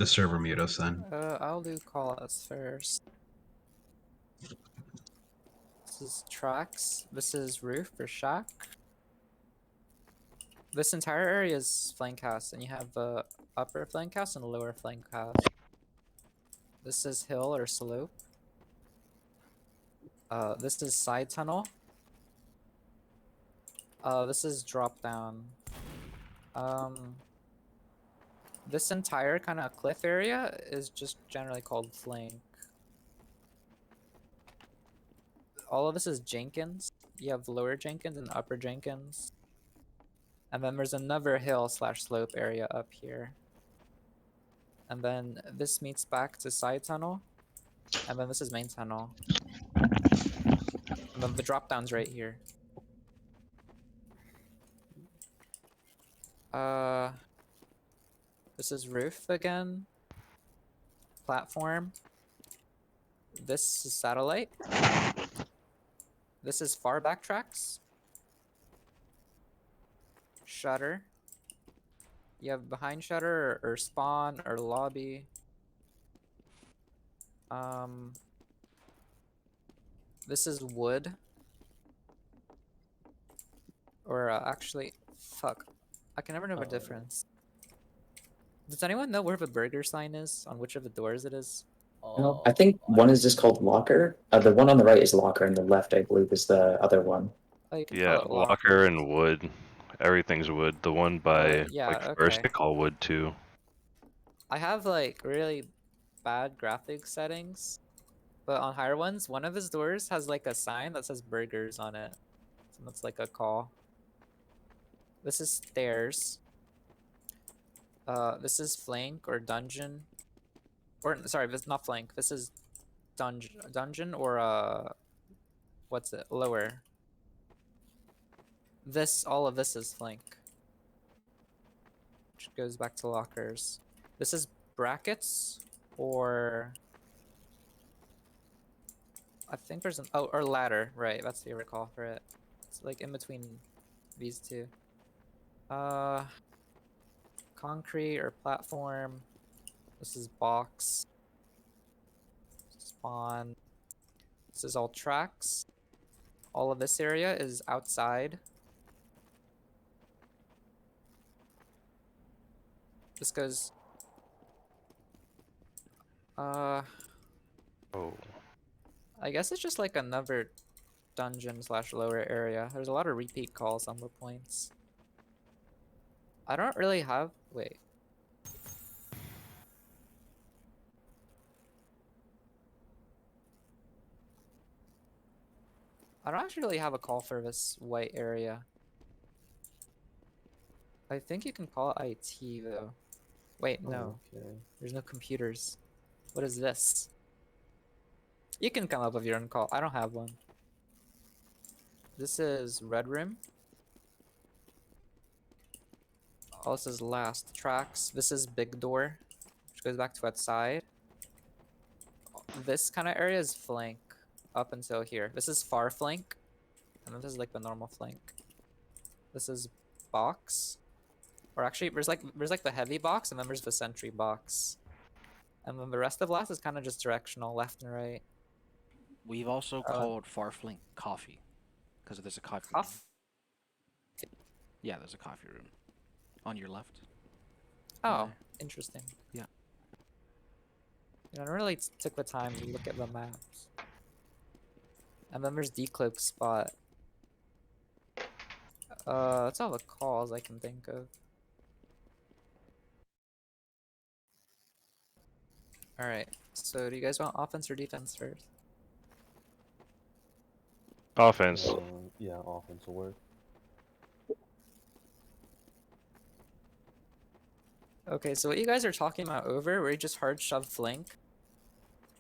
The server mute us then. I'll do callouts first. This is tracks. This is roof or shack. This entire area is flank house, and you have the upper flank house and the lower flank house. This is hill or slope. This is side tunnel. This is drop down. This entire kind of cliff area is just generally called flank. All of this is Jenkins. You have lower Jenkins and upper Jenkins. And then there's another hill slash slope area up here. And then this meets back to side tunnel. And then this is main tunnel. And then the drop down's right here. This is roof again. Platform. This is satellite. This is far back tracks. Shutter. You have behind shutter or spawn or lobby. This is wood. Or actually, fuck. I can never know the difference. Does anyone know where the burger sign is? On which of the doors it is? No, I think one is just called locker. The one on the right is locker, and the left, I believe, is the other one. Oh, you can Yeah, call it locker and wood. Everything's wood. The one by yeah, like first okay. they call wood too. I have like really bad graphics settings, but on higher ones, one of his doors has like a sign that says burgers on it. So that's like a call. This is stairs. This is flank or dungeon. Or sorry, this is not flank. This is dungeon or what's it? Lower. All of this is flank. Which goes back to lockers. This is brackets or I think there's or ladder, right? That's the favorite call for it. It's like in between these two. Concrete or platform. This is box. Spawn. This is all tracks. All of this area is outside. This goes Oh. I guess it's just like another dungeon slash lower area. There's a lot of repeat calls on the points. I don't really have wait. I don't actually really have a call for this white area. I think you can call it IT though. Wait, no. Okay. There's no computers. What is this? You can come up with your own call. I don't have one. This is red room. Oh, this is last tracks. This is big door, which goes back to outside. This kind of area is flank up until here. This is far flank, and then this is like the normal flank. This is box, or actually there's like the heavy box, and then there's the sentry box, and then the rest of last is kind of just directional, left and right. We've also called Farflink coffee, because there's a coffee room. Yeah, there's a coffee room on your left. Oh, interesting. Yeah. You know, I really took the time to look at the maps. And then there's decloak spot. That's all the calls I can think of. Alright, so do you guys want offense or defense first? Offense. Yeah, offense will work. Okay, so what you guys are talking about over, where you just hard shove flank,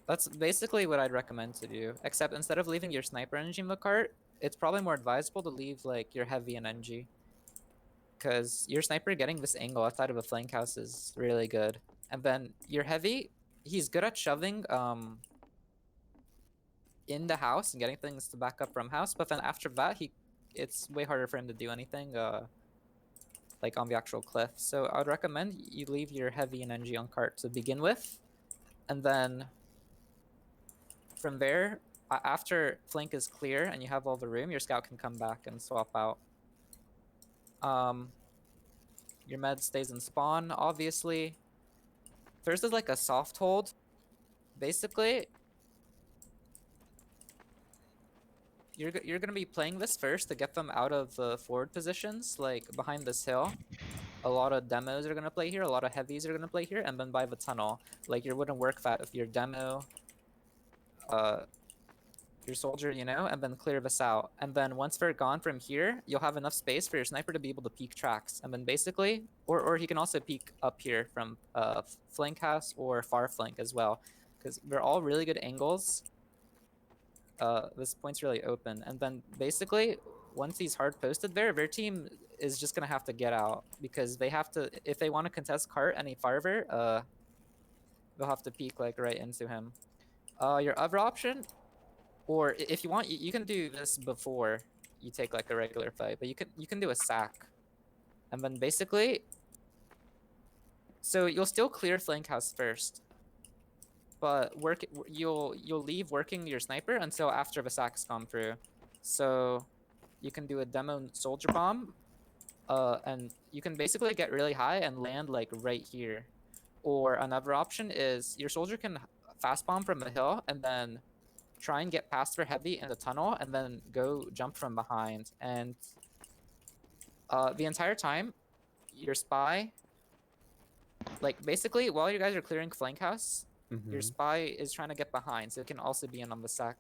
that's basically what I'd recommend to do. Except instead of leaving your sniper NG in the cart, it's probably more advisable to leave like your heavy and NG. Because your sniper getting this angle outside of a flank house is really good. And then your heavy, he's good at shoving in the house and getting things to back up from house, but then after that it's way harder for him to do anything like on the actual cliff. So I would recommend you leave your heavy and NG on cart to begin with, and then from there, after flank is clear and you have all the room, your scout can come back and swap out. Your med stays in spawn, obviously. First is like a soft hold. Basically, you're gonna be playing this first to get them out of the forward positions, like behind this hill. A lot of demos are gonna play here, a lot of heavies are gonna play here, and then by the tunnel. Like you wouldn't work that if your demo, your soldier, you know, and then clear this out. And then once they're gone from here, you'll have enough space for your sniper to be able to peek tracks. And then basically, or he can also peek up here from flank house or far flank as well, because they're all really good angles. This point's really open. And then basically, once he's hard posted there, their team is just gonna have to get out because they have to, if they want to contest cart any farther, they'll have to peek like right into him. Your other option, or if you want, you can do this before you take like a regular fight, but you can do a sack, and then basically, so you'll still clear flank house first, but you'll leave working your sniper until after the sack's gone through. So you can do a demo soldier bomb, and you can basically get really high and land like right here. Or another option is your soldier can fast bomb from the hill and then try and get past their heavy in the tunnel and then go jump from behind. And the entire time, your spy, like basically while you guys are clearing flank house, your spy is trying to get behind, so it can also be in on the sack.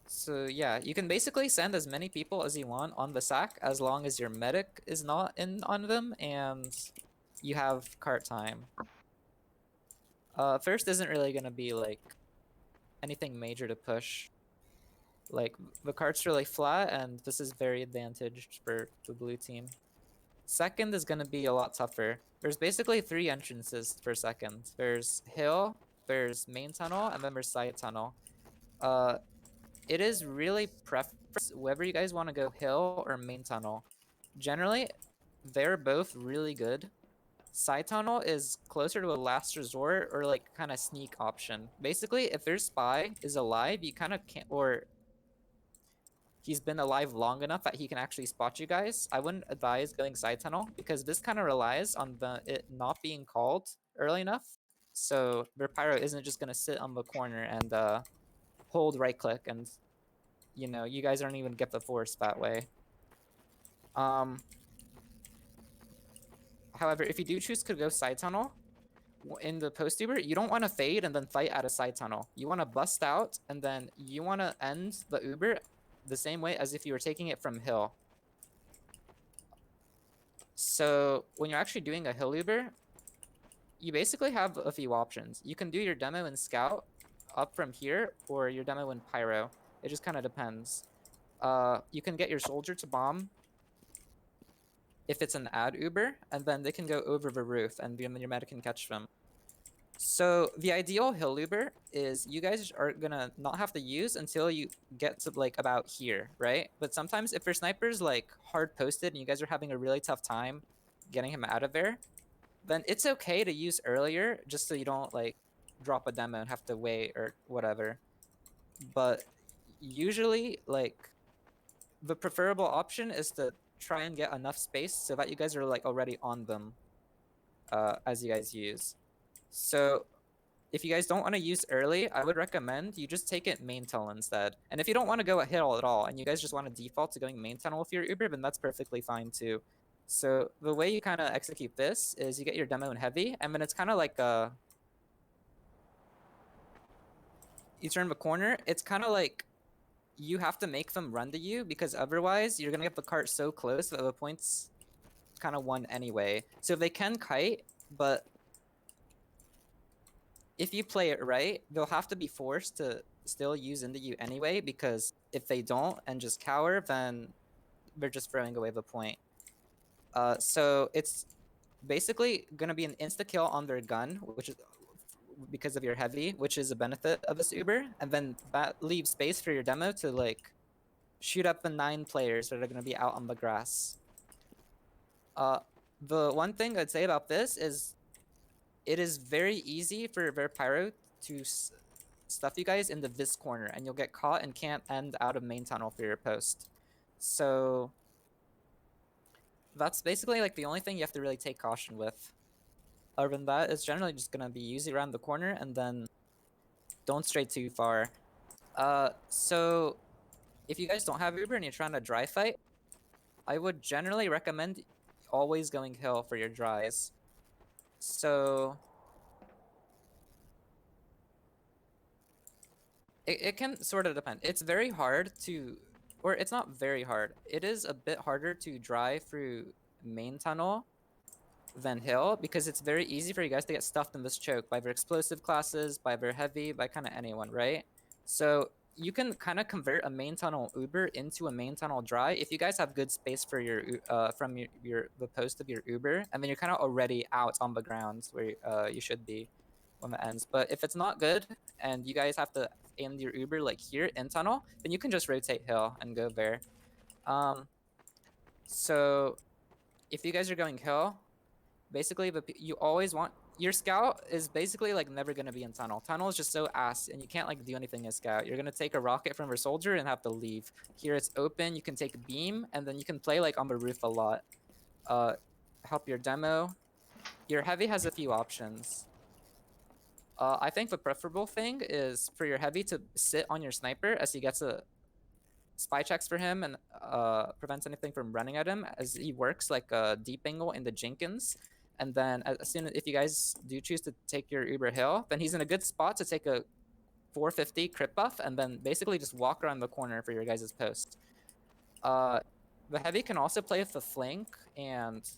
So yeah, you can basically send as many people as you want on the sack as long as your medic is not in on them and you have cart time. First isn't really gonna be like anything major to push. Like the cart's really flat and this is very advantaged for the blue team. Second is gonna be a lot tougher. There's basically 3 entrances for second. There's hill, there's main tunnel, and then there's side tunnel. It is really preference whether you guys want to go hill or main tunnel. Generally, they're both really good. Side tunnel is closer to a last resort or like kind of sneak option. Basically, if their spy is alive, you kind of can't, or he's been alive long enough that he can actually spot you guys. I wouldn't advise going side tunnel because this kind of relies on it not being called early enough. So their pyro isn't just gonna sit on the corner and hold right click and you know you guys aren't even get the force that way. However, if you do choose to go side tunnel in the post Uber, you don't want to fade and then fight at a side tunnel. You want to bust out and then you want to end the Uber the same way as if you were taking it from hill. So when you're actually doing a hill Uber, you basically have a few options. You can do your demo in scout up from here or your demo in pyro. It just kind of depends. You can get your soldier to bomb if it's an ad Uber, and then they can go over the roof and your medic can catch them. So the ideal hill Uber is you guys are gonna not have to use until you get to like about here, right? But sometimes if your sniper's like hard posted and you guys are having a really tough time getting him out of there, then it's okay to use earlier just so you don't like drop a demo and have to wait or whatever. But usually like the preferable option is to try and get enough space so that you guys are like already on them as you guys use. So if you guys don't want to use early, I would recommend you just take it main tunnel instead. And if you don't want to go a hill at all and you guys just want to default to going main tunnel with your Uber, then that's perfectly fine too. So the way you kind of execute this is you get your demo in heavy, and then it's kind of like you turn the corner. It's kind of like you have to make them run to you because otherwise you're gonna get the cart so close that the point's kind of won anyway. So they can kite, but if you play it right, they'll have to be forced to still use into you anyway, because if they don't and just cower, then they're just throwing away the point. So it's basically gonna be an insta kill on their gun, which is because of your heavy, which is a benefit of this Uber, and then that leaves space for your demo to like shoot up the 9 players that are going to be out on the grass. The one thing I'd say about this is it is very easy for their pyro to stuff you guys into this corner, and you'll get caught and can't end out of main tunnel for your post. So that's basically like the only thing you have to really take caution with. Other than that, it's generally just gonna be easy around the corner, and then don't stray too far. So if you guys don't have Uber and you're trying to dry fight, I would generally recommend always going hill for your dries. So it can sort of depend. It's very hard to, or it's not very hard. It is a bit harder to dry through main tunnel than hill, because it's very easy for you guys to get stuffed in this choke by their explosive classes, by their heavy, by kind of anyone, right? So you can kind of convert a main tunnel Uber into a main tunnel dry if you guys have good space for your from the post of your Uber, and then you're kind of already out on the ground where you should be when it ends. But if it's not good and you guys have to end your Uber like here in tunnel, then you can just rotate hill and go there. So if you guys are going hill, basically you always want your scout is basically like never gonna be in tunnel. Tunnel is just so ass, and you can't like do anything as scout. You're gonna take a rocket from your soldier and have to leave. Here it's open, you can take a beam, and then you can play like on the roof a lot. Help your demo. Your heavy has a few options. I think the preferable thing is for your heavy to sit on your sniper as he gets a spy checks for him and prevents anything from running at him as he works like a deep angle in the Jenkins. And then as soon as if you guys do choose to take your Uber hill, then he's in a good spot to take a 450 crit buff and then basically just walk around the corner for your guys' post. The heavy can also play with the flank and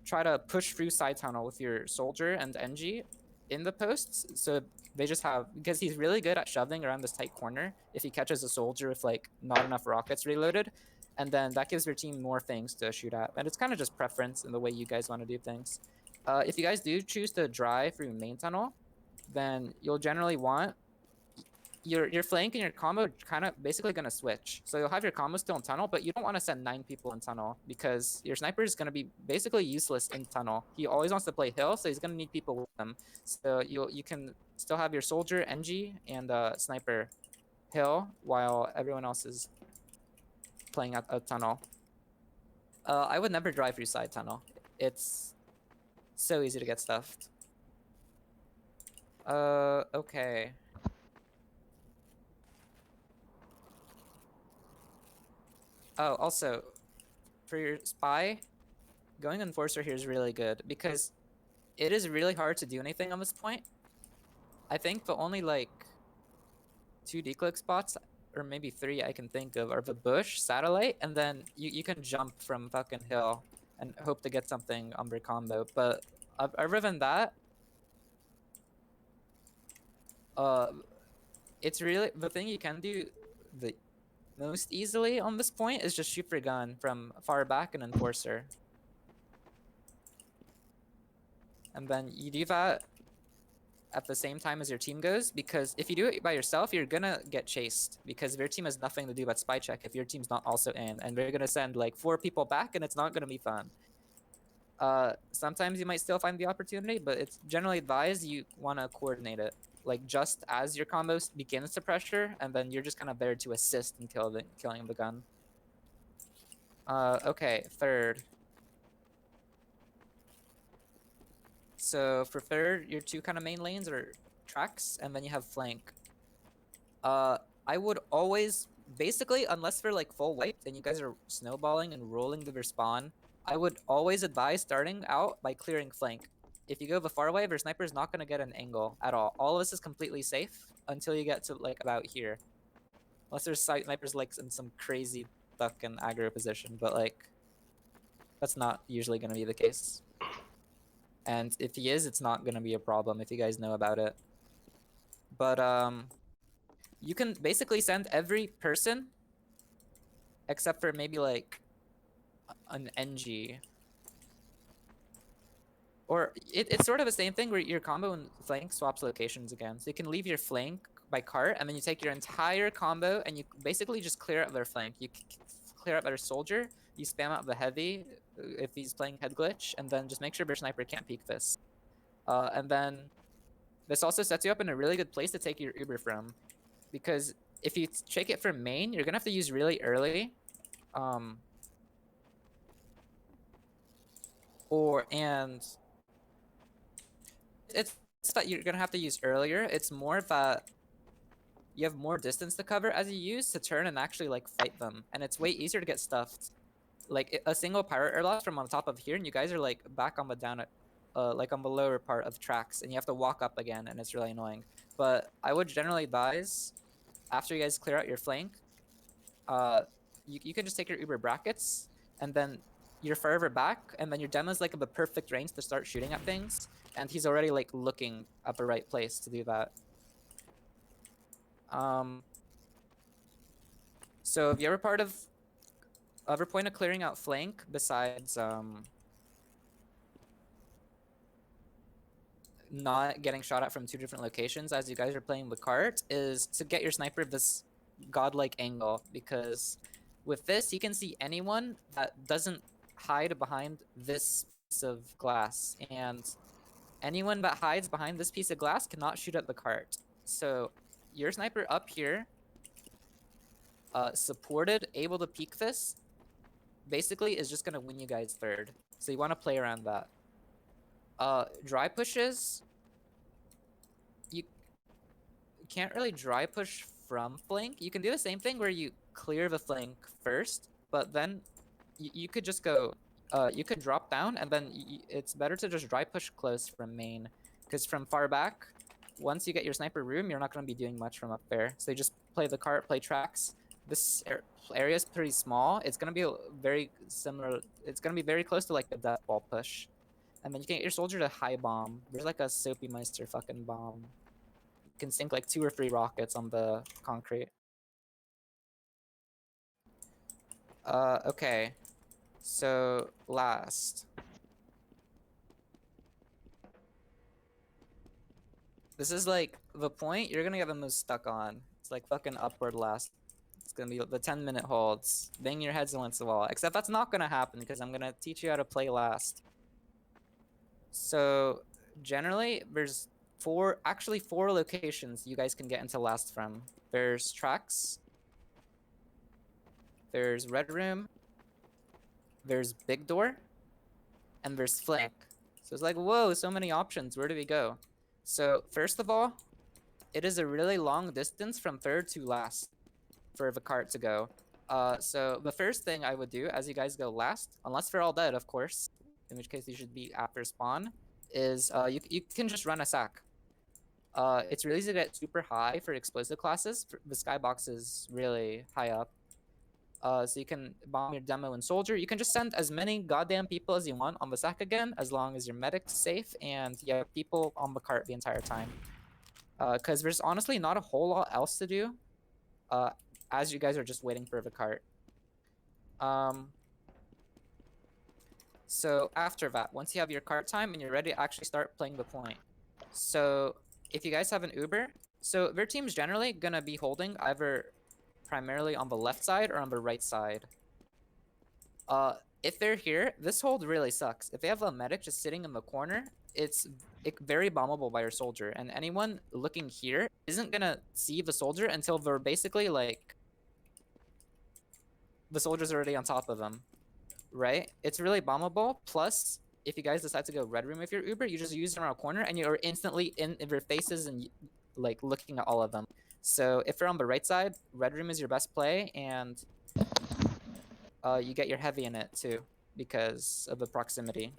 try to push through side tunnel with your soldier and NG in the posts. So they just have, because he's really good at shoving around this tight corner if he catches a soldier with like not enough rockets reloaded, and then that gives your team more things to shoot at. And it's kind of just preference in the way you guys want to do things. If you guys do choose to drive through main tunnel, then you'll generally want your flank and your combo kind of basically going to switch. So you'll have your combo still in tunnel, but you don't want to send 9 people in tunnel because your sniper is going to be basically useless in tunnel. He always wants to play hill, so he's going to need people with him. So you can still have your soldier, NG, and sniper hill while everyone else is playing at a tunnel. I would never drive through side tunnel. It's so easy to get stuffed. Okay. Oh, also, for your spy, going Enforcer here is really good because it is really hard to do anything on this point. I think the only like 2 declick spots, or maybe 3 I can think of, are the bush, satellite, and then you can jump from fucking hill and hope to get something on their combo. But other than that, it's really, the thing you can do the most easily on this point is just shoot your gun from far back and Enforcer. And then you do that at the same time as your team goes, because if you do it by yourself, you're gonna get chased because their team has nothing to do but spy check if your team's not also in, and they're gonna send like 4 people back and it's not gonna be fun. Sometimes you might still find the opportunity, but it's generally advised you want to coordinate it. Like just as your combo begins to pressure, and then you're just kind of there to assist in killing the gun. Okay, third. So for third, your 2 kind of main lanes are tracks, and then you have flank. I would always, basically, unless they're like full wiped and you guys are snowballing and rolling to their spawn, I would always advise starting out by clearing flank. If you go the far away, their sniper is not going to get an angle at all. All of this is completely safe until you get to like about here. Unless there's snipers like in some crazy fucking aggro position, but like that's not usually going to be the case. And if he is, it's not going to be a problem if you guys know about it. But you can basically send every person except for maybe like an NG Or it's sort of the same thing where your combo and flank swaps locations again. So you can leave your flank by cart, and then you take your entire combo and you basically just clear out their flank. You clear out their soldier, you spam out the heavy if he's playing head glitch, and then just make sure your sniper can't peek this. And then this also sets you up in a really good place to take your Uber from, because if you take it from main, you're gonna have to use really early. And it's that you're gonna have to use earlier. It's more that you have more distance to cover as you use to turn and actually like fight them, and it's way easier to get stuffed. Like a single pirate airlock from on top of here, and you guys are like back on the down, like on the lower part of tracks, and you have to walk up again, and it's really annoying. But I would generally advise after you guys clear out your flank, you can just take your Uber brackets, and then you're further back, and then your demo's like the perfect range to start shooting at things, and he's already like looking at the right place to do that. So the other point of clearing out flank besides not getting shot at from 2 different locations as you guys are playing with cart is to get your sniper this godlike angle, because with this you can see anyone that doesn't hide behind this piece of glass, and anyone that hides behind this piece of glass cannot shoot at the cart. So your sniper up here, supported, able to peek this, basically is just gonna win you guys third. So you want to play around that. Dry pushes, you can't really dry push from flank. You can do the same thing where you clear the flank first, but then you could just go, you could drop down, and then it's better to just dry push close from main, because from far back, once you get your sniper room, you're not going to be doing much from up there. So you just play the cart, play tracks. This area is pretty small. It's going to be very similar. It's going to be very close to like a death ball push. And then you can get your soldier to high bomb. There's like a Soapy Meister fucking bomb. You can sink like 2 or 3 rockets on the concrete. Okay. So, last. This is like the point you're gonna get the most stuck on. It's like fucking upward last. It's gonna be the 10-minute holds. Bang your heads against the wall. Except that's not gonna happen because I'm gonna teach you how to play last. So, generally, there's actually four locations you guys can get into last from. There's tracks. There's red room. There's big door. And there's flank. So it's like, whoa, so many options. Where do we go? So first of all, it is a really long distance from third to last for the cart to go. So the first thing I would do as you guys go last, unless they're all dead, of course, in which case you should be after spawn, is you can just run a sack. It's really easy to get super high for explosive classes. The skybox is really high up. So you can bomb your demo and soldier. You can just send as many goddamn people as you want on the sack again, as long as your medic's safe and you have people on the cart the entire time. Because there's honestly not a whole lot else to do, as you guys are just waiting for the cart. So after that, once you have your cart time and you're ready to actually start playing the point. So if you guys have an Uber, so their team's generally gonna be holding either primarily on the left side or on the right side. If they're here, this hold really sucks. If they have a medic just sitting in the corner, it's very bombable by your soldier, and anyone looking here isn't gonna see the soldier until they're basically like the soldier's already on top of them, right? It's really bombable. Plus, if you guys decide to go red room with your Uber, you just use them around a corner and you're instantly in their faces and like looking at all of them. So if you're on the right side, red room is your best play, and you get your heavy in it too because of the proximity.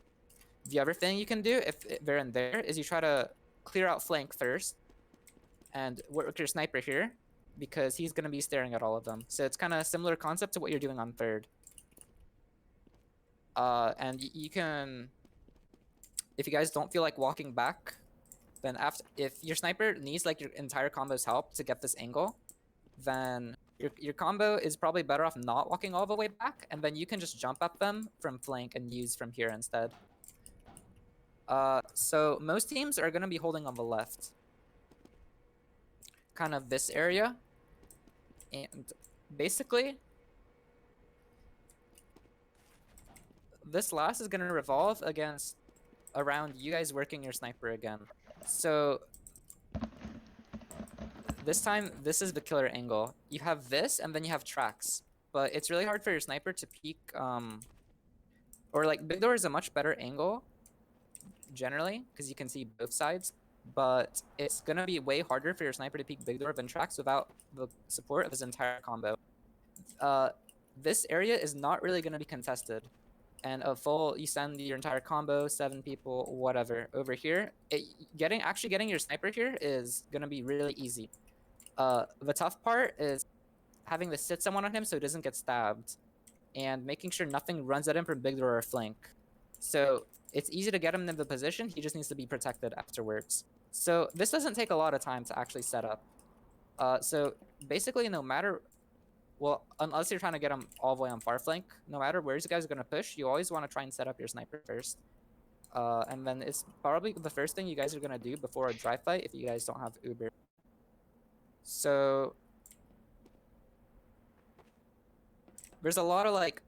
The other thing you can do if they're in there is you try to clear out flank first and work your sniper here because he's going to be staring at all of them. So it's kind of a similar concept to what you're doing on third. And you can, if you guys don't feel like walking back, then if your sniper needs like your entire combo's help to get this angle, then your combo is probably better off not walking all the way back, and then you can just jump at them from flank and use from here instead. So most teams are gonna be holding on the left, kind of this area, and basically this last is gonna revolve against around you guys working your sniper again. So this time, this is the killer angle. You have this, and then you have tracks. But it's really hard for your sniper to peek, or like big door is a much better angle, generally, because you can see both sides. But it's gonna be way harder for your sniper to peek big door than tracks without the support of his entire combo. This area is not really gonna be contested. And a full, you send your entire combo, 7 people, whatever. Over here, actually getting your sniper here is gonna be really easy. The tough part is having to sit someone on him so he doesn't get stabbed, and making sure nothing runs at him from big door or flank. So it's easy to get him in the position, he just needs to be protected afterwards. So this doesn't take a lot of time to actually set up. So basically, no matter, well, unless you're trying to get him all the way on far flank, no matter where you guys are gonna push, you always want to try and set up your sniper first. And then it's probably the first thing you guys are gonna do before a dry fight if you guys don't have Uber. So there's a lot of like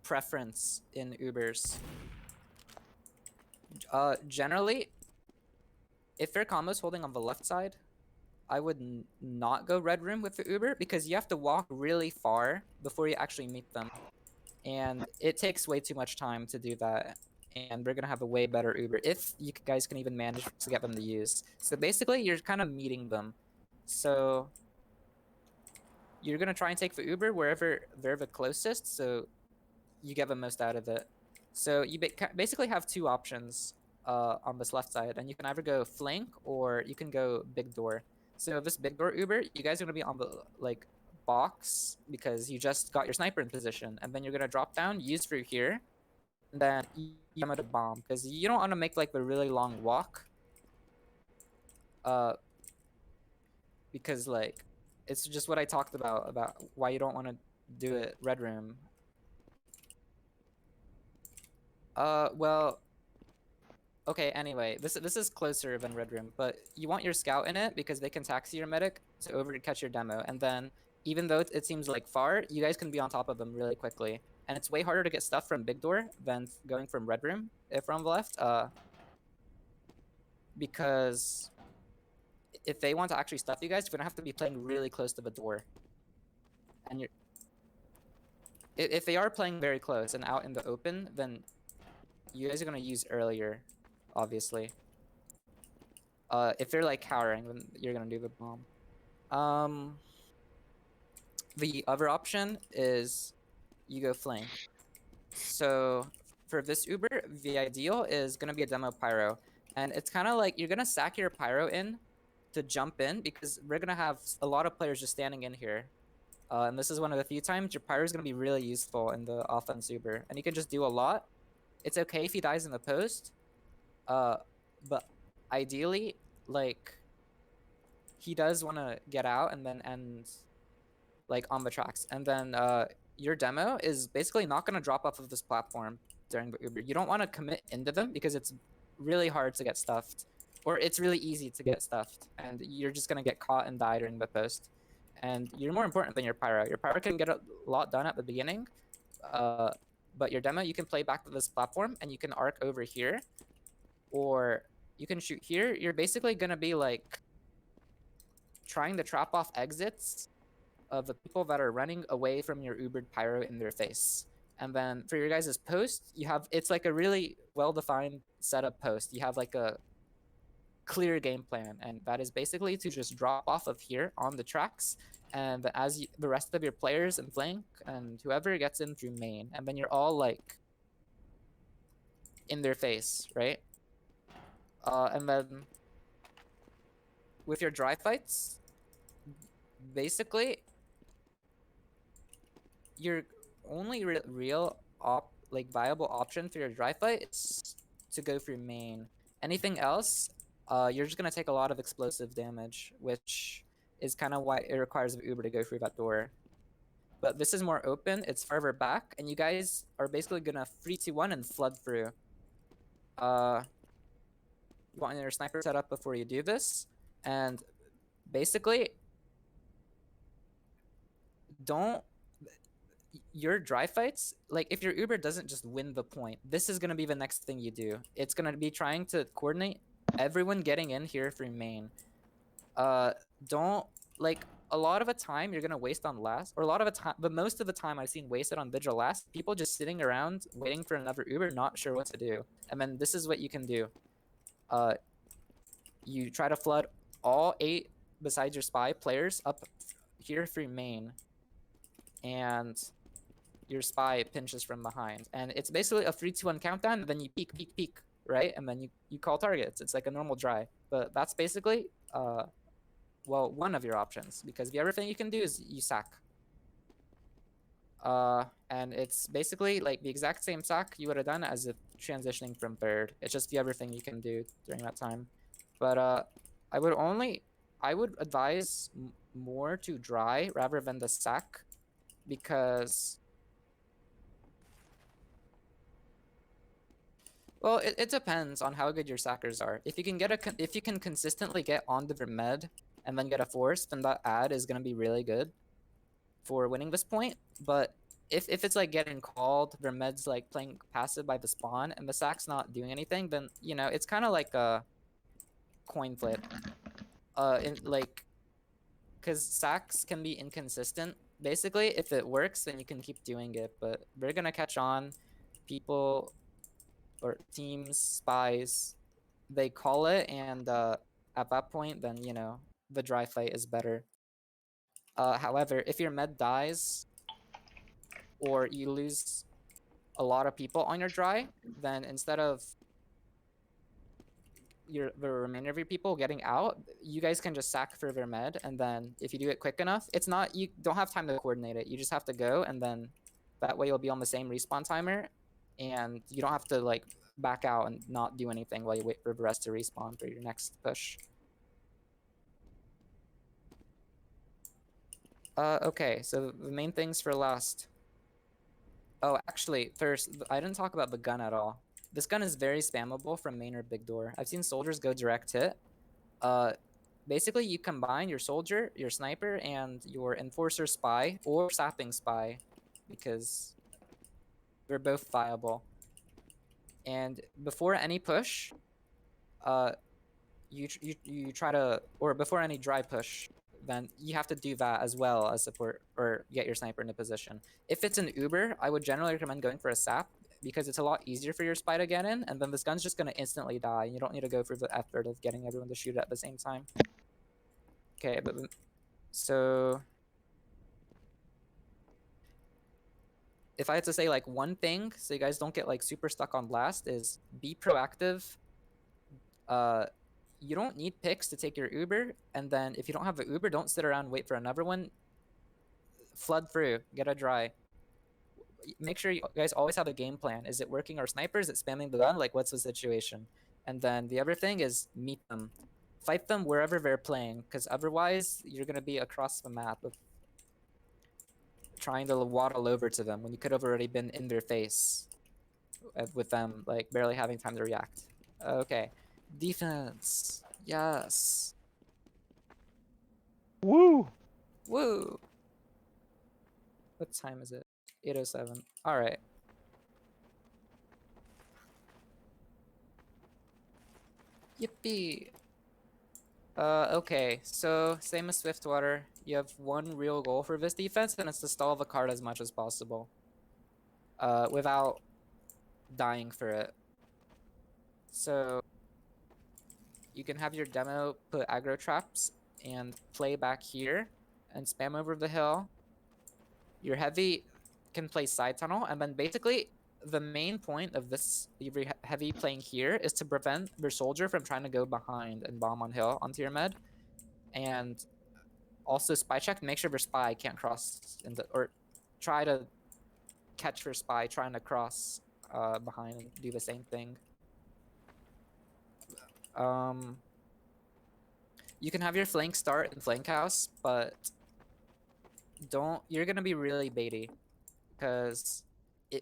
preference in Ubers. Generally, if your combo's holding on the left side, I would not go red room with the Uber because you have to walk really far before you actually meet them. And it takes way too much time to do that. And we're gonna have a way better Uber if you guys can even manage to get them to use. So basically, you're kind of meeting them. So you're gonna try and take the Uber wherever they're the closest, so you get the most out of it. So you basically have 2 options on this left side, and you can either go flank or you can go big door. So this big door Uber, you guys are gonna be on the like box because you just got your sniper in position, and then you're gonna drop down, use through here, and then you at a bomb because you don't want to make like the really long walk. Because like it's just what I talked about why you don't want to do it red room. Well, okay, anyway, this is closer than red room, but you want your scout in it because they can taxi your medic to overcatch your demo, and then even though it seems like far, you guys can be on top of them really quickly. And it's way harder to get stuff from big door than going from red room if we're on the left, because if they want to actually stuff you guys, you're gonna have to be playing really close to the door. And if they are playing very close and out in the open, then you guys are gonna use earlier, obviously. If they're like cowering, then you're gonna do the bomb. The other option is you go flank. So for this Uber, the ideal is gonna be a demo pyro, and it's kind of like you're gonna sack your pyro in to jump in because we're gonna have a lot of players just standing in here. And this is one of the few times your pyro is gonna be really useful in the offense Uber, and you can just do a lot. It's okay if he dies in the post, but ideally, like, he does want to get out and then end, like, on the tracks. And then your demo is basically not going to drop off of this platform during the Uber. You don't want to commit into them because it's really hard to get stuffed. Or it's really easy to get stuffed. And you're just going to get caught and die during the post. And you're more important than your pyro. Your pyro can get a lot done at the beginning, but your demo, you can play back to this platform and you can arc over here, or you can shoot here. You're basically gonna be like trying to trap off exits of the people that are running away from your Ubered pyro in their face. And then for your guys' post, you have, it's like a really well-defined setup post. You have like a clear game plan, and that is basically to just drop off of here on the tracks, and as the rest of your players and flank and whoever gets in through main, and then you're all like in their face, right? And then with your dry fights, basically your only real viable option for your dry fight is to go through main. Anything else, you're just gonna take a lot of explosive damage, which is kind of why it requires Uber to go through that door. But this is more open, it's farther back, and you guys are basically gonna 3-2-1 and flood through. You want your sniper set up before you do this, and basically, don't your dry fights, like if your Uber doesn't just win the point, this is gonna be the next thing you do. It's gonna be trying to coordinate everyone getting in here for main. Don't like a lot of the time you're gonna waste on last, or a lot of the time, but most of the time I've seen wasted on Vigil last. People just sitting around waiting for another Uber, not sure what to do. And then this is what you can do. You try to flood all 8 besides your spy players up here for main, and your spy pinches from behind, and it's basically a 3, 2, 1 countdown, and then you peek, peek, peek, right? And then you call targets. It's like a normal dry, but that's basically well, one of your options, because the other thing you can do is you sack. And it's basically like the exact same sack you would have done as if transitioning from third. It's just the other thing you can do during that time. But I would advise more to dry rather than the sack, because well, it depends on how good your sackers are. If you can if you can consistently get onto their med and then get a force, then that ad is gonna be really good for winning this point. But if it's like getting called, their med's like playing passive by the spawn, and the sack's not doing anything, then you know it's kind of like a coin flip. In like, because sacks can be inconsistent. Basically, if it works, then you can keep doing it. But they're gonna catch on. People or teams, spies, they call it, and at that point, then you know the dry fight is better. However, if your med dies or you lose a lot of people on your dry, then instead of the remainder of your people getting out, you guys can just sack for their med, and then if you do it quick enough, it's not, you don't have time to coordinate it. You just have to go, and then that way you'll be on the same respawn timer, and you don't have to like back out and not do anything while you wait for the rest to respawn for your next push. Okay, so the main things for last. Oh, actually, first, I didn't talk about the gun at all. This gun is very spammable from main or big door. I've seen soldiers go direct hit. Basically, you combine your soldier, your sniper, and your enforcer spy, or sapping spy, because they're both viable. And before any push, you try to, or before any dry push, then you have to do that as well as support or get your sniper into position. If it's an Uber, I would generally recommend going for a sap, because it's a lot easier for your spy to get in, and then this gun's just gonna instantly die. You don't need to go through the effort of getting everyone to shoot at the same time. Okay, but so if I had to say like one thing, so you guys don't get like super stuck on last, is be proactive. You don't need picks to take your Uber, and then if you don't have an Uber, don't sit around and wait for another one. Flood through, get a dry. Make sure you guys always have a game plan. Is it working our sniper? Is it spamming the gun? Like, what's the situation? And then the other thing is meet them. Fight them wherever they're playing, because otherwise you're going to be across the map of trying to waddle over to them when you could have already been in their face with them, like, barely having time to react. Okay. Defense. Yes. Woo! Woo! What time is it? 8:07. All right. Yippee! Okay, so same as Swiftwater, you have one real goal for this defense, and it's to stall the card as much as possible. Without dying for it. So you can have your demo put aggro traps and play back here and spam over the hill. Your heavy can play side tunnel, and then basically the main point of this heavy playing here is to prevent your soldier from trying to go behind and bomb on hill onto your med. And also spy check, make sure your spy can't cross into, or try to catch your spy trying to cross behind and do the same thing. You can have your flank start in flank house, but you're gonna be really baity, because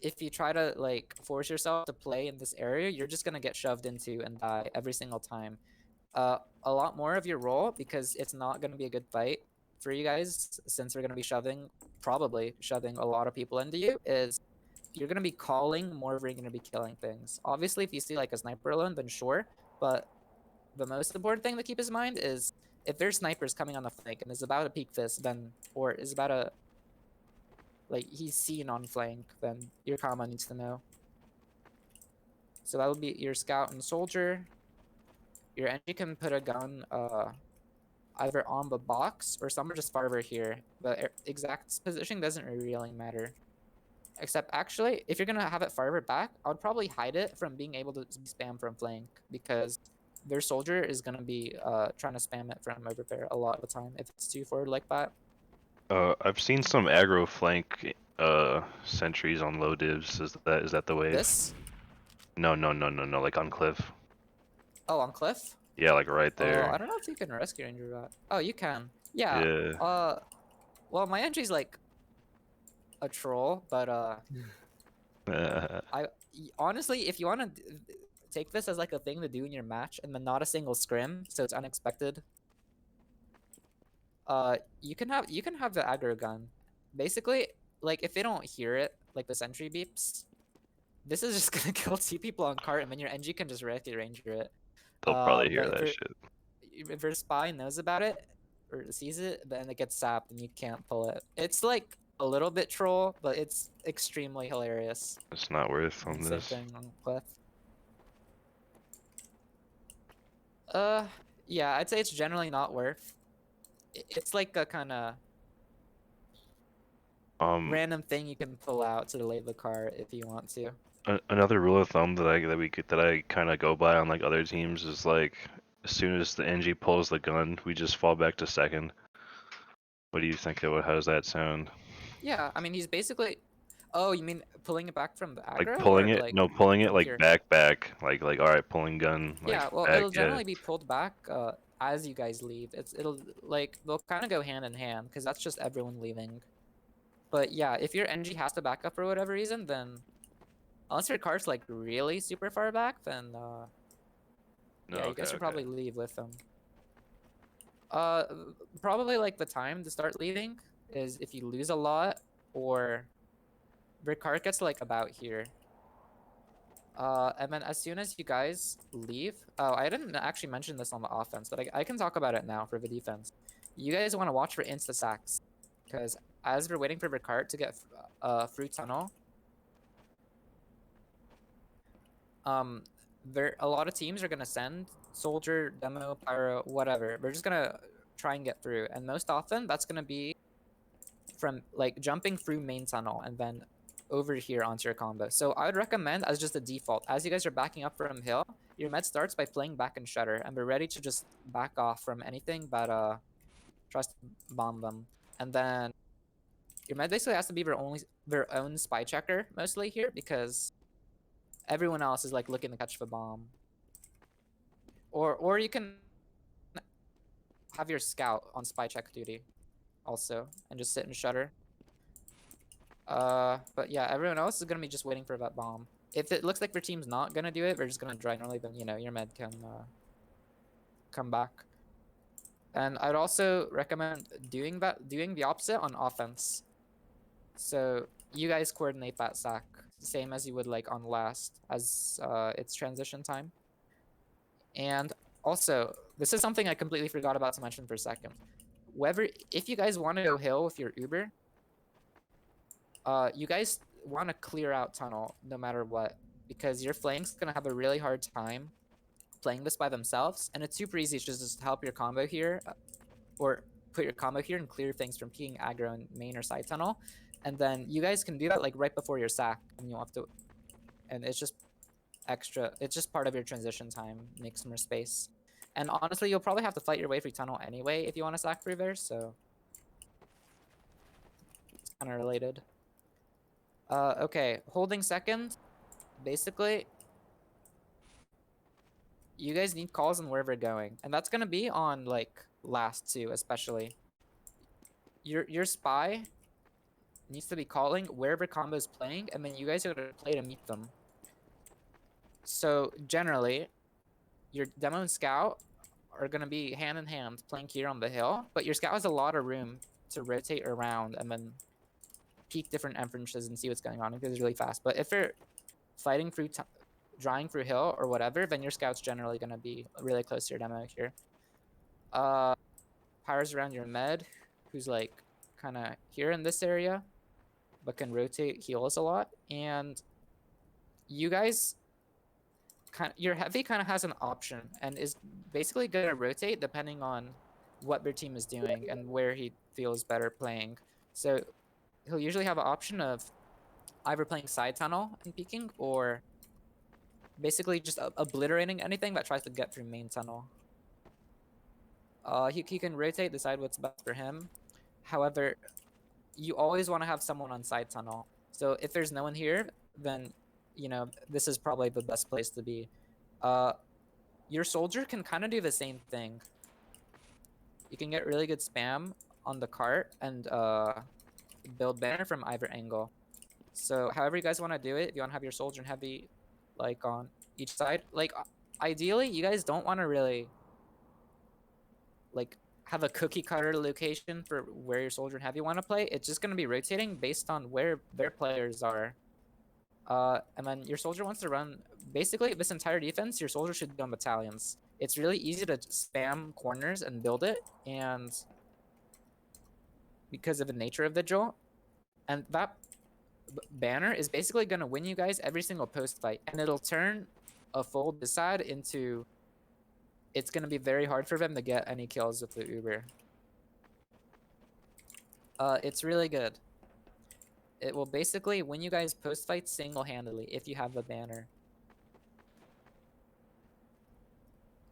if you try to like force yourself to play in this area, you're just gonna get shoved into and die every single time. A lot more of your role, because it's not gonna be a good fight for you guys, since we're gonna be probably shoving a lot of people into you, is you're gonna be calling more than you're gonna be killing things. Obviously, if you see like a sniper alone, then sure. But the most important thing to keep in mind is if there's snipers coming on the flank and is about to peek this, then or is about to like he's seen on flank, then your combo needs to know. So that would be your scout and soldier. Your NG can put a gun either on the box or somewhere just far over here. The exact position doesn't really matter. Except actually, if you're gonna have it farther back, I would probably hide it from being able to spam from flank, because their soldier is gonna be trying to spam it from over there a lot of the time if it's too forward like that. I've seen some aggro flank sentries on low divs. Is that the wave? This? No, like on cliff. Oh, on cliff? Yeah, like right Oh, there. I don't know if you can rescue ranger that. Oh, you can. Yeah. Yeah. Well, my entry's like a troll, but honestly, if you want to take this as like a thing to do in your match and then not a single scrim, so it's unexpected, you can have the aggro gun. Basically, like if they don't hear it, like the sentry beeps, this is just gonna kill two people on cart, and then your NG can just rescue ranger it. They'll probably hear But that shit. if your spy knows about it or sees it, then it gets sapped and you can't pull it. It's like a little bit troll, but it's extremely hilarious. It's not worth on And same this. thing on cliff. Yeah, I'd say it's generally not worth. It's like a kind of random thing you can pull out to delay the car if you want to. Another rule of thumb that I kind of go by on like other teams is like as soon as the NG pulls the gun, we just fall back to second. What do you think? How does that sound? Yeah, I mean he's basically. Oh, you mean pulling it back from the Like aggro, pulling or it? like No, pulling it from like here? back. Like all right, pulling gun like Yeah, well, back. it'll Yeah. generally be pulled back as you guys leave. It'll like they'll kind of go hand in hand because that's just everyone leaving. But yeah, if your NG has to back up for whatever reason, then unless your car's like really super far back, then No, yeah, you guys okay. should probably leave with them. Uh, Probably like the time to start leaving is if you lose a lot or your car gets like about here. And then as soon as you guys leave, oh, I didn't actually mention this on the offense, but I can talk about it now for the defense. You guys want to watch for insta sacks, because as we're waiting for Ricard to get through tunnel, there a lot of teams are gonna send soldier, demo, pyro, whatever. We're just gonna try and get through, and most often that's gonna be from like jumping through main tunnel and then over here onto your combo. So I would recommend as just a default, as you guys are backing up from hill, your med starts by playing back and shutter, and we're ready to just back off from anything that tries to bomb them. And then your med basically has to be their own spy checker mostly here, because everyone else is like looking to catch the bomb. Or you can have your scout on spy check duty also and just sit and shutter. But yeah, everyone else is gonna be just waiting for that bomb. If it looks like their team's not gonna do it, we're just gonna dry normally, then you know your med can come back. And I'd also recommend doing the opposite on offense. So you guys coordinate that sack, same as you would like on last, as it's transition time. And also, this is something I completely forgot about to mention for a second. If you guys want to go hill with your Uber, you guys want to clear out tunnel no matter what, because your flank's gonna have a really hard time playing this by themselves, and it's super easy to just help your combo here, or put your combo here and clear things from peeking aggro in main or side tunnel, and then you guys can do that like right before your sack, and you'll have to, and it's just extra. It's just part of your transition time, make some more space. And honestly, you'll probably have to fight your way through tunnel anyway if you want to sack through there, so it's kind of related. Okay, holding second, basically, you guys need calls on where we're going, and that's gonna be on like last two, especially. Your spy needs to be calling wherever combo is playing, and then you guys are gonna play to meet them. So generally, your demo and scout are gonna be hand in hand playing here on the hill, but your scout has a lot of room to rotate around and then peek different entrances and see what's going on because it's really fast. But if you're fighting through, drawing through hill or whatever, then your scout's generally gonna be really close to your demo here. Pyro's around your med, who's like kind of here in this area, but can rotate heals a lot. And you guys your heavy kind of has an option and is basically gonna rotate depending on what their team is doing and where he feels better playing. So he'll usually have an option of either playing side tunnel and peeking, or basically just obliterating anything that tries to get through main tunnel. He can rotate, decide what's best for him. However, you always want to have someone on side tunnel. So if there's no one here, then you know this is probably the best place to be. Your soldier can kind of do the same thing. You can get really good spam on the cart and build banner from either angle. So however you guys want to do it, if you want to have your soldier and heavy like on each side, like ideally you guys don't want to really like have a cookie cutter location for where your soldier and heavy want to play. It's just going to be rotating based on where their players are. And then your soldier wants to run basically this entire defense. Your soldier should be on battalions. It's really easy to spam corners and build it, and because of the nature of Vigil, and that banner is basically going to win you guys every single post fight, and it'll turn a full this side into it's going to be very hard for them to get any kills with the Uber. It's really good. It will basically win you guys post fights single-handedly if you have the banner.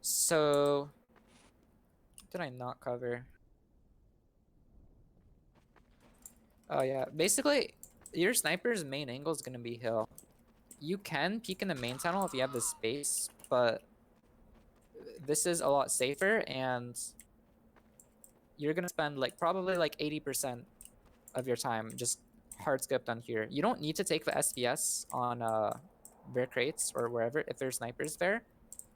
So, what did I not cover? Oh yeah, basically your sniper's main angle is gonna be hill. You can peek in the main tunnel if you have the space, but this is a lot safer, and you're gonna spend like probably like 80% of your time just hard scope down here. You don't need to take the SBS on their crates or wherever if there's snipers there,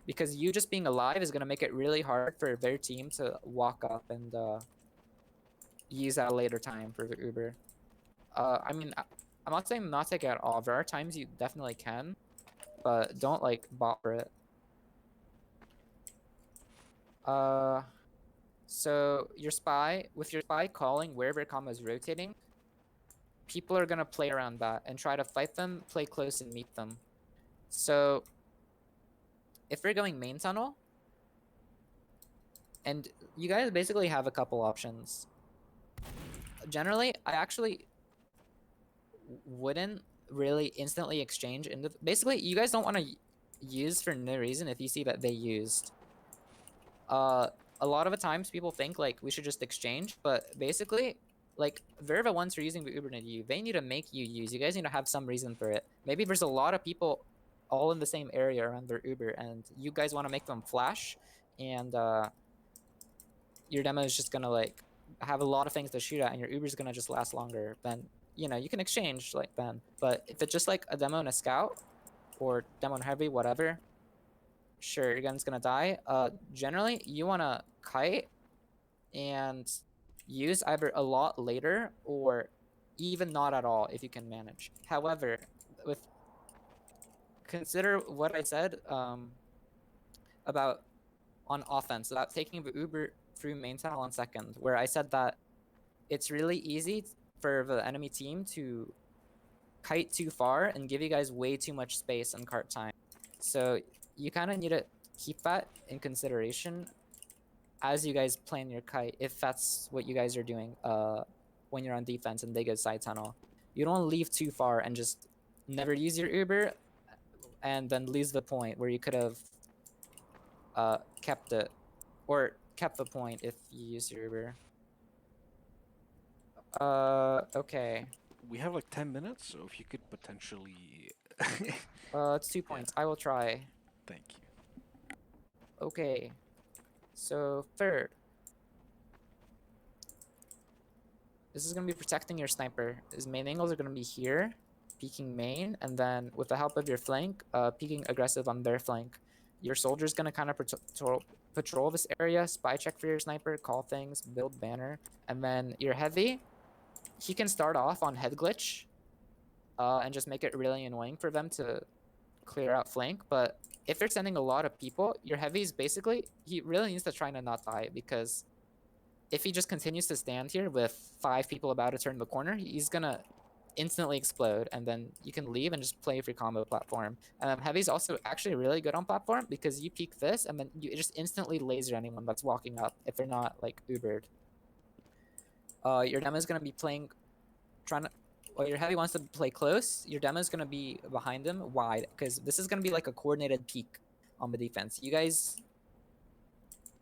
because you just being alive is gonna make it really hard for their team to walk up and use at a later time for the Uber. I mean, I'm not saying not take it at all. There are times you definitely can, but don't like bot for it. So your spy, with your spy calling wherever combo is rotating, people are gonna play around that and try to fight them, play close, and meet them. So if we're going main tunnel, and you guys basically have a couple options. Generally, I actually wouldn't really instantly exchange into. Basically, you guys don't want to use for no reason if you see that they used. A lot of the times people think like we should just exchange, but basically, like they're the ones who are using the Uber you. They need to make you use. You guys need to have some reason for it. Maybe there's a lot of people all in the same area around their Uber, and you guys want to make them flash, and your demo is just gonna like have a lot of things to shoot at, and your Uber's gonna just last longer. Then you know you can exchange like then. But if it's just like a demo and a scout, or demo and heavy, whatever, sure, your gun's gonna die. Generally, you wanna kite and use either a lot later or even not at all if you can manage. However, with consider what I said about on offense, about taking the Uber through main tunnel on second, where I said that it's really easy for the enemy team to kite too far and give you guys way too much space and cart time. So you kind of need to keep that in consideration as you guys plan your kite, if that's what you guys are doing when you're on defense and they go side tunnel. You don't leave too far and just never use your Uber and then lose the point where you could have kept it, or kept the point if you use your Uber. Okay. We have like 10 minutes, so if you could potentially. It's 2 points. I will try. Thank you. Okay. So third. This is gonna be protecting your sniper. His main angles are gonna be here, peeking main, and then with the help of your flank, peeking aggressive on their flank. Your soldier's gonna kind of patrol this area, spy check for your sniper, call things, build banner, and then your heavy, he can start off on head glitch, and just make it really annoying for them to clear out flank. But if they're sending a lot of people, your heavy's basically, he really needs to try to not die, because if he just continues to stand here with 5 people about to turn the corner, he's gonna instantly explode, and then you can leave and just play your combo platform. Heavy's also actually really good on platform because you peek this and then you just instantly laser anyone that's walking up if they're not like Ubered. Your demo is gonna be playing, well, your heavy wants to play close. Your demo is gonna be behind him wide because this is gonna be like a coordinated peek on the defense. You guys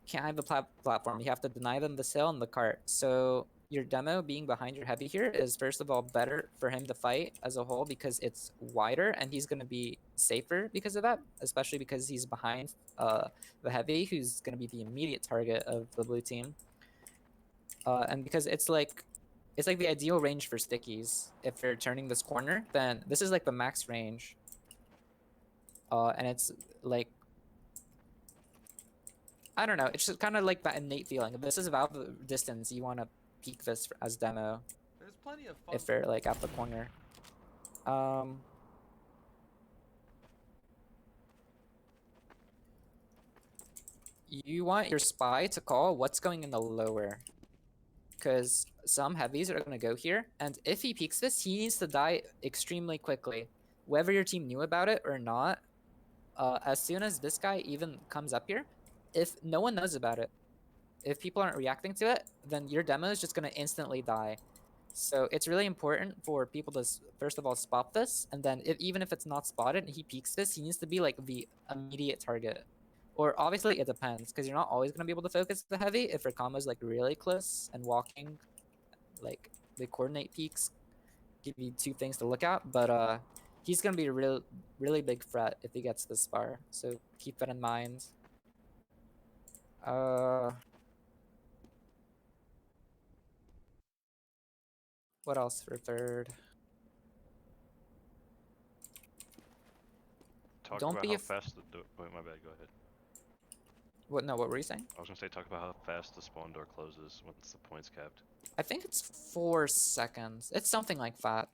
can't have the platform. You have to deny them the sail and the cart. So your demo being behind your heavy here is first of all better for him to fight as a whole because it's wider and he's going to be safer because of that, especially because he's behind the heavy who's going to be the immediate target of the blue team. And because it's like the ideal range for stickies. If you're turning this corner, then this is like the max range. And it's like, I don't know, it's just kind of like that innate feeling. If this is about the distance, you want to peek this as demo. There's plenty of fun. If they're like at the corner. You want your spy to call what's going in the lower. Because some heavies are going to go here, and if he peeks this, he needs to die extremely quickly. Whether your team knew about it or not, as soon as this guy even comes up here, if no one knows about it, if people aren't reacting to it, then your demo is just going to instantly die. So it's really important for people to, first of all, spot this, and then even if it's not spotted and he peeks this, he needs to be like the immediate target. Or obviously it depends, because you're not always going to be able to focus the heavy if your combo is like really close and walking, like the coordinate peaks give you 2 things to look at, but he's going to be a really big threat if he gets this far, so keep that in mind. What else for third? Talk Don't about be how af- fast the wait, my bad, go ahead. What? No, what were you saying? I was gonna say talk about how fast the spawn door closes once the point's capped. I think it's 4 seconds. It's something like that.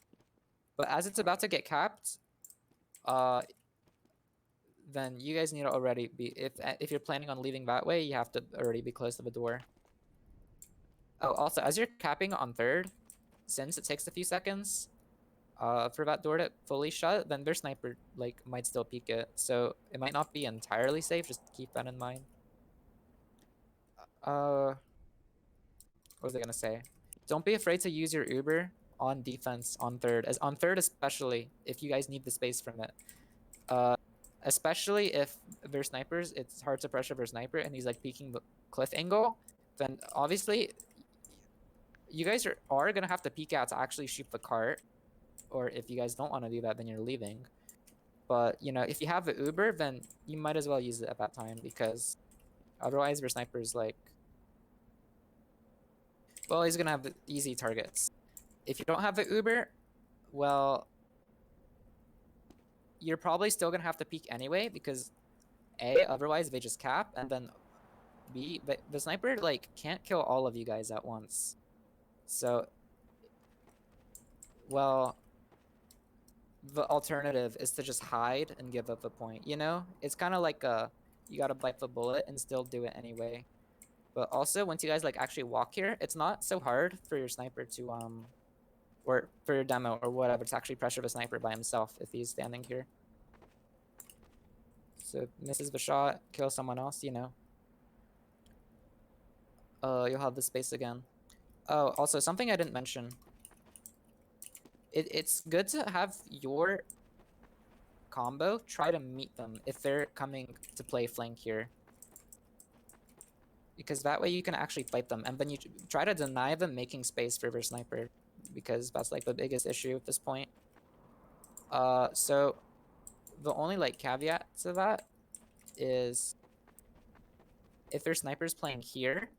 But as it's about to get capped, then you guys need to already be, if you're planning on leaving that way, you have to already be close to the door. Oh, also, as you're capping on third, since it takes a few seconds for that door to fully shut, then their sniper like might still peek it. So it might not be entirely safe, just keep that in mind. What was I gonna say? Don't be afraid to use your Uber on defense on third, especially if you guys need the space from it. Especially if they're snipers, it's hard to pressure their sniper and he's like peeking the cliff angle, then obviously you guys are gonna have to peek out to actually shoot the cart, or if you guys don't want to do that, then you're leaving. But you know, if you have the Uber, then you might as well use it at that time, because otherwise their sniper's like, well, he's gonna have the easy targets. If you don't have the Uber, well, you're probably still gonna have to peek anyway, because A, otherwise they just cap, and then B, the sniper like can't kill all of you guys at once. So, well, the alternative is to just hide and give up a point, you know? It's kind of like you gotta bite the bullet and still do it anyway. But also, once you guys like actually walk here, it's not so hard for your sniper to or for your demo or whatever to actually pressure the sniper by himself if he's standing here. So misses the shot, kills someone else, you know. You'll have the space again. Oh, also something I didn't mention. It's good to have your combo try to meet them if they're coming to play flank here, because that way you can actually fight them, and then you try to deny them making space for their sniper, because that's like the biggest issue at this point. So the only like caveat to that is if their sniper's playing here,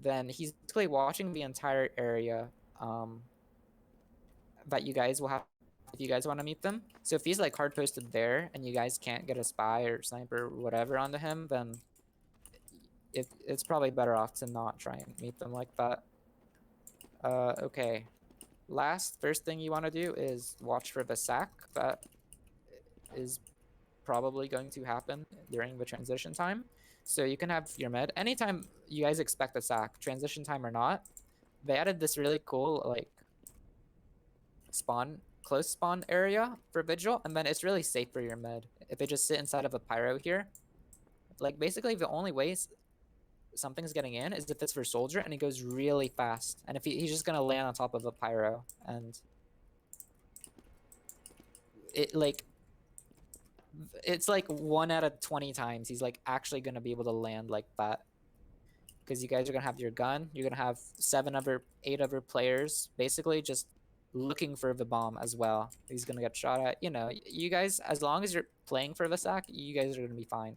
then he's basically watching the entire area that you guys will have if you guys want to meet them. So if he's like hard posted there and you guys can't get a spy or sniper or whatever onto him, then it's probably better off to not try and meet them like that. Okay. First thing you want to do is watch for the sack that is probably going to happen during the transition time. So you can have your med anytime you guys expect a sack, transition time or not. They added this really cool like close spawn area for Vigil, and then it's really safe for your med if they just sit inside of a pyro here. Like basically the only ways something's getting in is if it's for soldier and he goes really fast, and if he's just gonna land on top of a pyro, and it's like 1 out of 20 times he's like actually gonna be able to land like that, because you guys are gonna have your gun, you're gonna have 8 other players basically just looking for the bomb as well. He's gonna get shot at. You know, you guys, as long as you're playing for the sack, you guys are gonna be fine.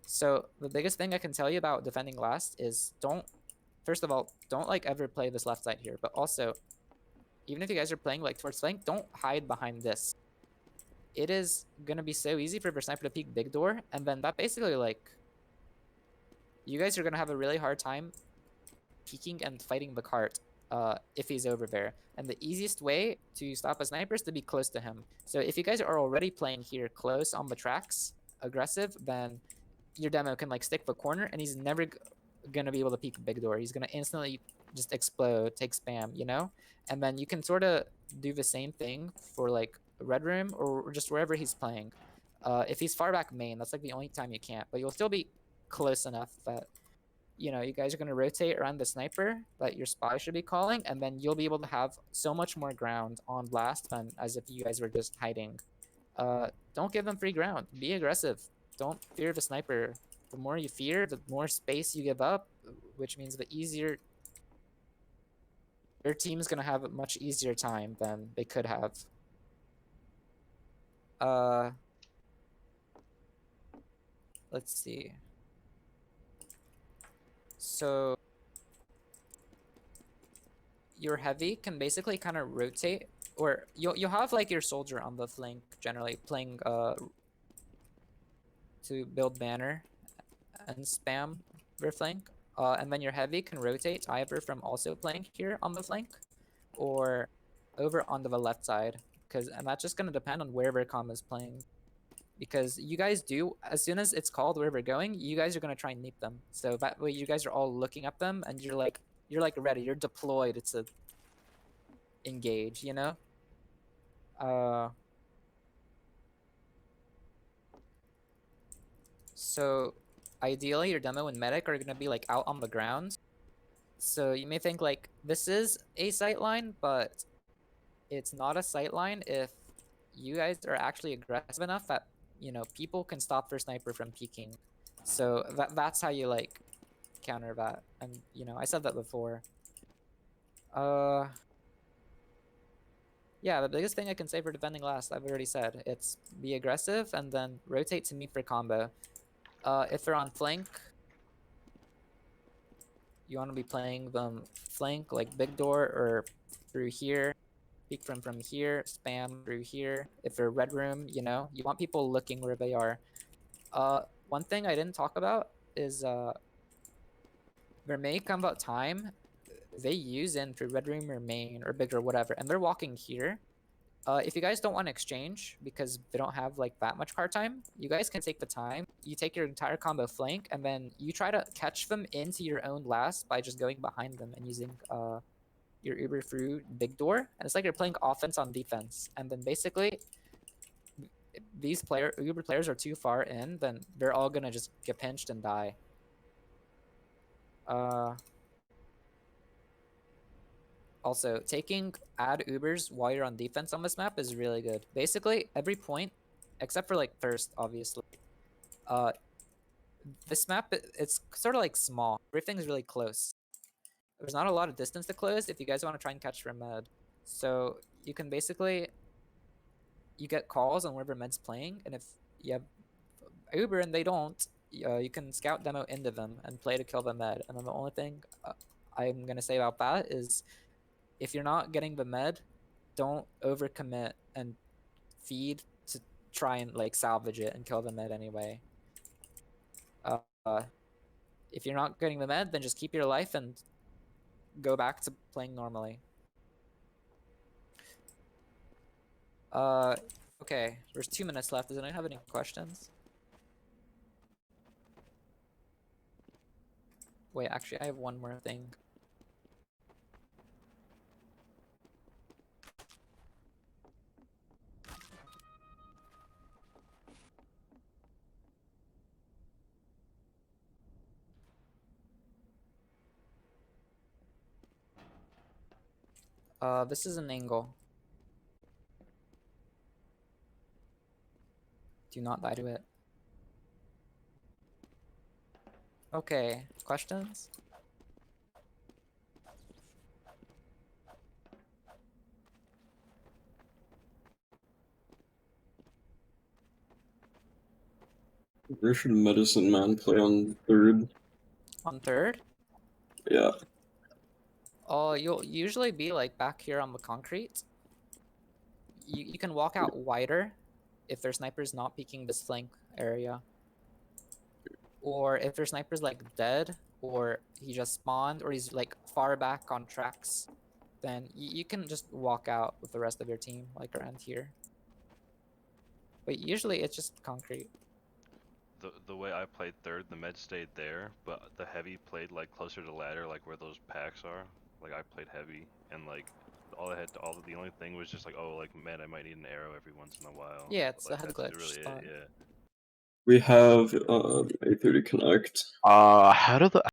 So the biggest thing I can tell you about defending last is first of all, don't like ever play this left side here, but also, even if you guys are playing like towards flank, don't hide behind this. It is gonna be so easy for your sniper to peek big door, and then that basically like, you guys are gonna have a really hard time peeking and fighting the cart if he's over there. And the easiest way to stop a sniper is to be close to him. So if you guys are already playing here close on the tracks, aggressive, then your demo can like stick the corner and he's never gonna be able to peek big door. He's gonna instantly just explode, take spam, you know? And then you can sort of do the same thing for like red room or just wherever he's playing. If he's far back main, that's like the only time you can't, but you'll still be close enough that, you know, you guys are going to rotate around the sniper that your spy should be calling, and then you'll be able to have so much more ground on blast than as if you guys were just hiding. Don't give them free ground. Be aggressive. Don't fear the sniper. The more you fear, the more space you give up, which means the easier your team's going to have a much easier time than they could have. Let's see. So your heavy can basically kind of rotate, or you'll have like your soldier on the flank generally playing to build banner and spam their flank, and then your heavy can rotate either from also playing here on the flank or over onto the left side, and that's just gonna depend on where their combo is playing. Because you guys do, as soon as it's called where we're going, you guys are gonna try and meet them. So that way you guys are all looking at them and you're like ready, you're deployed to engage, you know? So ideally your demo and medic are gonna be like out on the ground. So you may think like this is a sight line, but it's not a sight line if you guys are actually aggressive enough that, you know, people can stop their sniper from peeking. So that's how you like counter that. And you know, I said that before. Yeah, the biggest thing I can say for defending last, I've already said. It's be aggressive and then rotate to meet for combo. If they're on flank, you want to be playing them flank like big door or through here. Peek from here, spam through here. If they're red room, you know, you want people looking where they are. One thing I didn't talk about is there may come a time they use in for red room or main or big or whatever, and they're walking here. If you guys don't want to exchange because they don't have like that much card time, you guys can take the time. You take your entire combo flank, and then you try to catch them into your own last by just going behind them and using your Uber through big door, and it's like you're playing offense on defense. And then basically, these Uber players are too far in, then they're all gonna just get pinched and die. Also, add Ubers while you're on defense on this map is really good. Basically, every point, except for like first, obviously. This map, it's sort of like small. Everything's really close. There's not a lot of distance to close if you guys want to try and catch for med. So you can basically, you get calls on wherever med's playing, and if you have Uber and they don't, you can scout demo into them and play to kill the med. And then the only thing I'm gonna say about that is, if you're not getting the med, don't overcommit and feed to try and like salvage it and kill the med anyway. If you're not getting the med, then just keep your life and go back to playing normally. Okay, there's 2 minutes left. Does anyone have any questions? Wait, actually, I have one more thing. This is an angle. Do not die to it. Okay, questions? Where should Medicine Man play on third? On third? Yeah. Oh, you'll usually be like back here on the concrete. You can walk out wider if their sniper's not peeking this flank area. Or if their sniper's like dead, or he just spawned, or he's like far back on tracks, then you can just walk out with the rest of your team, like around here. But usually it's just concrete. The way I played third, the med stayed there, but the heavy played like closer to ladder, like where those packs are. Like I played heavy, and like the only thing was just like, oh, like man, I might need an arrow every once in a while. Yeah, it's Like, a head that's glitch really spot. it, yeah. We have A30 Connect. How do the